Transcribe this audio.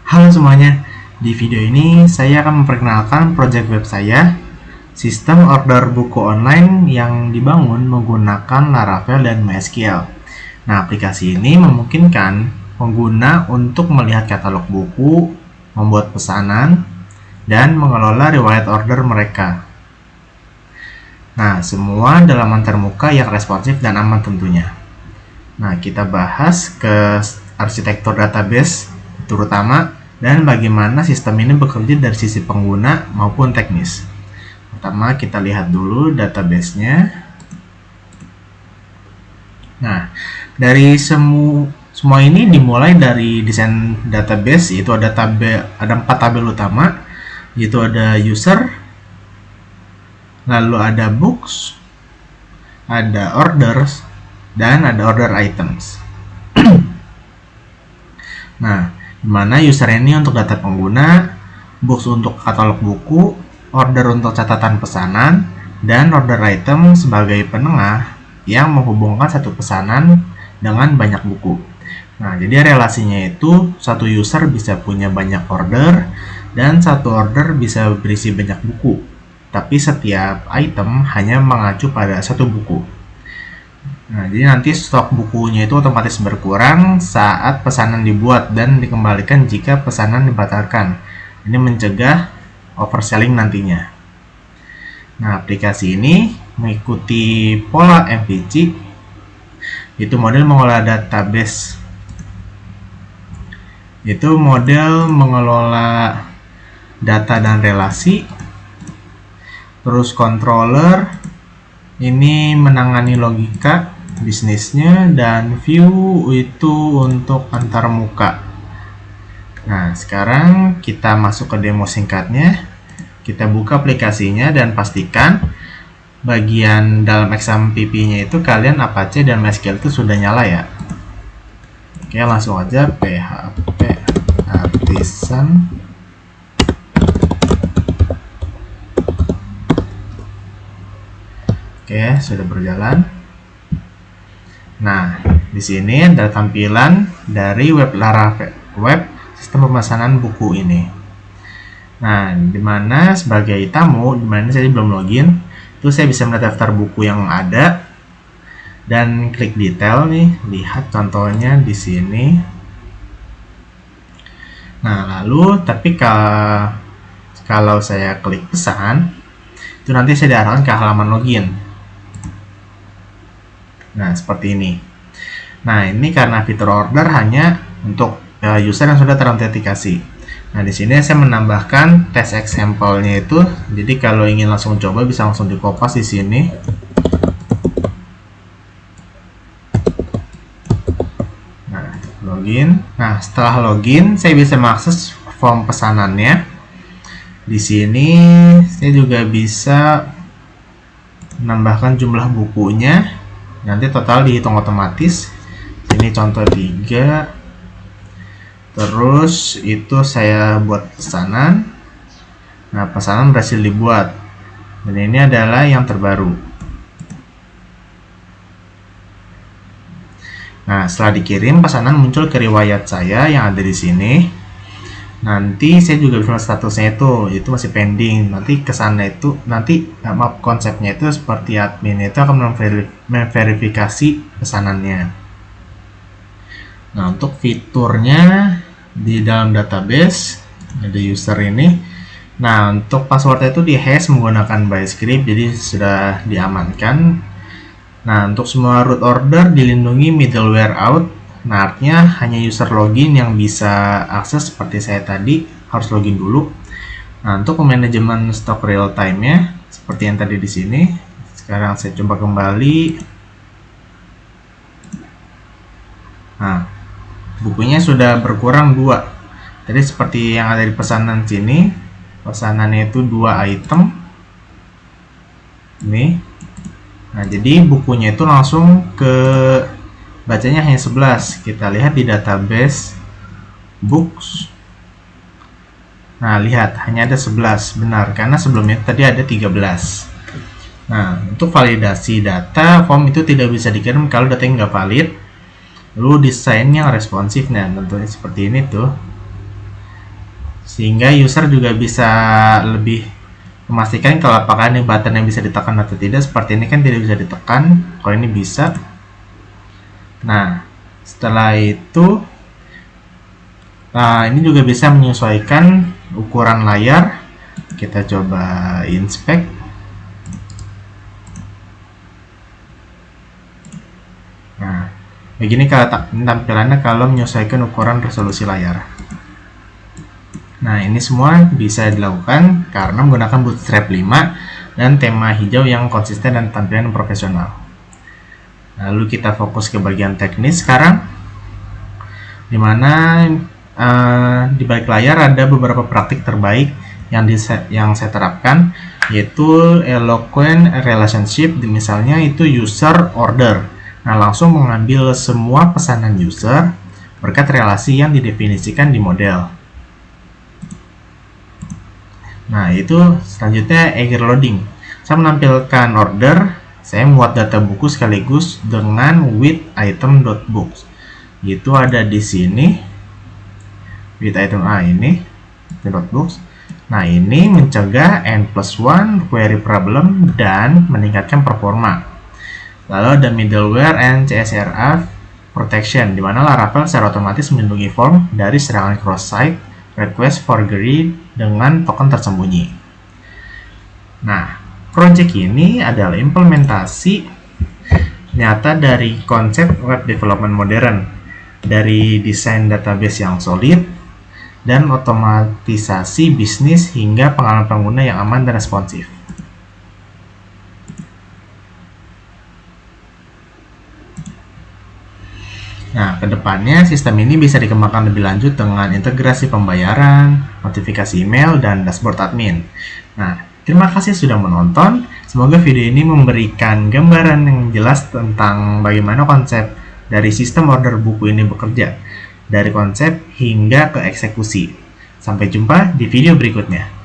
Halo semuanya, di video ini saya akan memperkenalkan proyek web saya, sistem order buku online yang dibangun menggunakan Laravel dan MySQL. Nah, aplikasi ini memungkinkan pengguna untuk melihat katalog buku, membuat pesanan, dan mengelola riwayat order mereka. Nah, semua dalam termuka yang responsif dan aman tentunya. Nah, kita bahas ke arsitektur database terutama dan bagaimana sistem ini bekerja dari sisi pengguna maupun teknis. Pertama, kita lihat dulu database-nya. Nah, dari semua ini dimulai dari desain database, yaitu ada 4 tabel utama, yaitu ada user, lalu ada books, ada orders, dan ada order items. Nah, dimana user ini untuk data pengguna, books untuk katalog buku, order untuk catatan pesanan, dan order item sebagai penengah yang menghubungkan satu pesanan dengan banyak buku. Nah, jadi relasinya itu satu user bisa punya banyak order dan satu order bisa berisi banyak buku. Tapi setiap item hanya mengacu pada satu buku. Nah, jadi nanti stok bukunya itu otomatis berkurang saat pesanan dibuat dan dikembalikan jika pesanan dibatalkan. Ini mencegah overselling nantinya. Nah, aplikasi ini mengikuti pola MVC, yaitu model mengelola database. Itu model mengelola data dan relasi. Terus controller ini menangani logika bisnisnya, dan view itu untuk antarmuka. Nah, sekarang kita masuk ke demo singkatnya. Kita buka aplikasinya dan pastikan bagian dalam XAMPP-nya itu kalian Apache dan MySQL itu sudah nyala ya. Oke, langsung aja php artisan. Oke, sudah berjalan. Nah, di sini ada tampilan dari web Laravel, web sistem pemesanan buku ini. Nah, dimana sebagai tamu, dimana saya belum login, itu saya bisa melihat daftar buku yang ada dan klik detail nih, lihat contohnya di sini. Nah, lalu tapi kalau saya klik pesan, itu nanti saya diarahkan ke halaman login. Nah, seperti ini. Nah, ini karena fitur order hanya untuk user yang sudah terautentikasi. Nah, di sini saya menambahkan test example-nya itu. Jadi kalau ingin langsung coba bisa langsung dikopas di sini. Nah, login. Nah, setelah login, saya bisa mengakses form pesanannya. Di sini saya juga bisa menambahkan jumlah bukunya. Nanti total dihitung otomatis. Ini contoh 3. Terus itu saya buat pesanan. Nah, pesanan berhasil dibuat. Dan ini adalah yang terbaru. Nah, setelah dikirim, pesanan muncul ke riwayat saya yang ada di sini. Nanti saya juga bisa statusnya itu masih pending. Nanti kesana itu konsepnya itu seperti admin itu akan memverifikasi pesanannya. Nah, untuk fiturnya di dalam database ada user ini. Nah, untuk password itu di hash menggunakan ByteScript, jadi sudah diamankan. Nah, untuk semua root order dilindungi middleware out. Nah, artinya hanya user login yang bisa akses seperti saya tadi, harus login dulu. Nah, untuk manajemen stok real time-nya seperti yang tadi di sini. Sekarang saya coba kembali. Nah, bukunya sudah berkurang 2. Jadi seperti yang ada di pesanan sini, pesanannya itu 2 item. Ini. Nah, jadi bukunya itu langsung ke bacanya hanya 11. Kita lihat di database books. Nah, lihat hanya ada 11. Benar, karena sebelumnya tadi ada 13. Nah, untuk validasi data, form itu tidak bisa dikirim kalau datanya nggak valid. Lalu desain yang responsif, nah tentunya seperti ini tuh. sehingga user juga bisa lebih memastikan kalau apakah ini button yang bisa ditekan atau tidak. Seperti ini kan tidak bisa ditekan, kalau ini bisa. Nah, setelah itu ini juga bisa menyesuaikan ukuran layar. Kita coba inspect. Nah, begini kalau tampilannya kalau menyesuaikan ukuran resolusi layar. Nah, ini semua bisa dilakukan karena menggunakan Bootstrap 5 dan tema hijau yang konsisten dan tampilan profesional. Lalu kita fokus ke bagian teknis sekarang, dimana di balik layar ada beberapa praktik terbaik yang saya terapkan, yaitu eloquent relationship. Misalnya itu user order. Nah, langsung mengambil semua pesanan user berkat relasi yang didefinisikan di model. Nah, itu selanjutnya eager loading. Saya menampilkan order, saya membuat data buku sekaligus dengan with item.books. Itu ada di sini. With item ini .books. Nah, ini mencegah N+1 query problem dan meningkatkan performa. Lalu ada middleware and CSRF protection, di mana Laravel secara otomatis melindungi form dari serangan cross-site request forgery dengan token tersembunyi. Nah, project ini adalah implementasi nyata dari konsep web development modern, dari desain database yang solid dan otomatisasi bisnis hingga pengalaman pengguna yang aman dan responsif. Nah, kedepannya sistem ini bisa dikembangkan lebih lanjut dengan integrasi pembayaran, notifikasi email, dan dashboard admin. Nah, terima kasih sudah menonton. Semoga video ini memberikan gambaran yang jelas tentang bagaimana konsep dari sistem order buku ini bekerja, dari konsep hingga ke eksekusi. Sampai jumpa di video berikutnya.